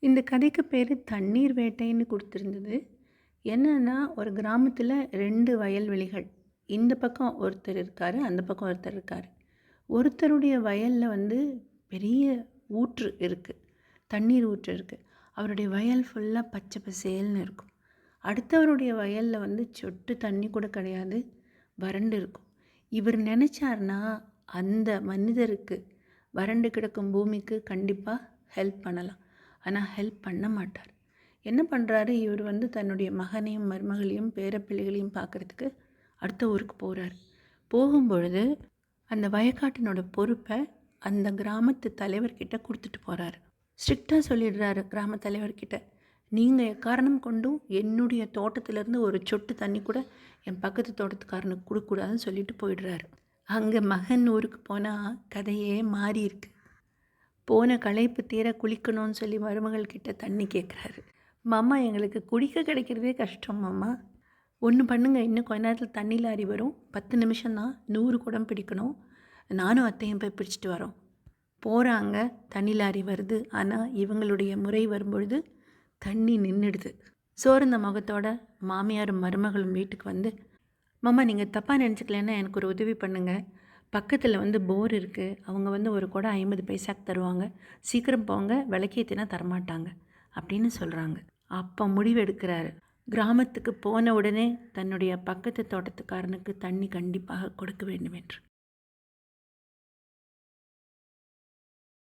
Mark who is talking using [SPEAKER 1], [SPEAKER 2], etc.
[SPEAKER 1] இந்த கதைக்கு பேரு தண்ணீர் வேட்டைன்னு குடுத்திருந்தது. என்னன்னா, ஒரு கிராமத்தில 2 வயல்வெளிகள். இந்த பக்கம் ஒருத்தர் இருக்காரு, அந்த பக்கம் ஒருத்தர் இருக்காரு. ஒருத்தருடைய வயல்ல வந்து பெரிய ஊற்று இருக்கு. தண்ணீர் ஊற்று இருக்கு. அவருடைய வயல் ஃபுல்லா பச்சை பசேல்னு இருக்கும். அடுத்தவருடைய வயல்ல வந்து சொட்டு தண்ணி கூட கிடையாது. வறண்டு இருக்கும். இவர் நெனச்சாருன்னா, அந்த மனிதருக்கு வறண்டு கிடக்கும் பூமிக்கு கண்டிப்பா ஹெல்ப் பண்ணலாம். ஆனா ஹெல்ப் பண்ண மாட்டார். என்ன பண்றாரு, இவர் வந்து தன்னுடைய மகனையும், மருமகளையும், பேரப்பிள்ளைகளையும் பார்க்கறதுக்கு அடுத்த ஊருக்கு போறாரு. போகும்பொழுது அந்த வயக்காட்டினோட பொறுப்ப அந்த கிராமத்து தலைவர்கிட்ட குடுத்துட்டு போறாரு. ஸ்ட்ரிக்ட்டா சொல்லிடுறாரு கிராம தலைவர்கிட்ட. நீங்க எக்காரணம் கொண்டும் என்னுடைய தோட்டத்திலிருந்து ஒரு சொட்டு தண்ணி கூட என் பக்கத்து தோட்டத்துக்காரனுக்கு குடுக்கக்கூடாதுன்னு சொல்லிட்டு போயிடுறாரு. அங்க மகன் ஊருக்கு போனா கதையே மாறியிருக்கு. போன களைப்பு தீர குளிக்கணும்னு சொல்லி மருமகள் கிட்ட தண்ணி கேட்குறாரு. மாமா எங்களுக்கு குடிக்க கிடைக்கிறதே கஷ்டம் மாமா. ஒன்று பண்ணுங்க, இன்னும் கொஞ்ச நேரத்தில் தண்ணி லாரி வரும், 10 நிமிஷம் தான், 100 குடம் பிடிக்கணும், நானும் அத்தையும் போய் பிடிச்சிட்டு வரோம். போகிறாங்க, தண்ணி லாரி வருது. ஆனால் இவங்களுடைய முறை வரும்பொழுது தண்ணி நின்றுடுது. சோர்ந்த முகத்தோட மாமியாரும் மருமகளும் வீட்டுக்கு வந்து, மாமா நீங்கள் தப்பாக நினச்சிக்கலன்னா எனக்கு ஒரு உதவி பண்ணுங்கள். பக்கத்தில் வந்து போர் இருக்குது, அவங்க வந்து ஒரு குடம் 50 பைசாக்கு தருவாங்க, சீக்கிரம் போங்க, விளக்கேற்றினா தரமாட்டாங்க அப்படின்னு சொல்கிறாங்க. அப்போ முடிவு எடுக்கிறாரு, கிராமத்துக்கு போன உடனே தன்னுடைய பக்கத்து தோட்டத்துக்காரனுக்கு தண்ணி கண்டிப்பாக கொடுக்க வேண்டும் என்று.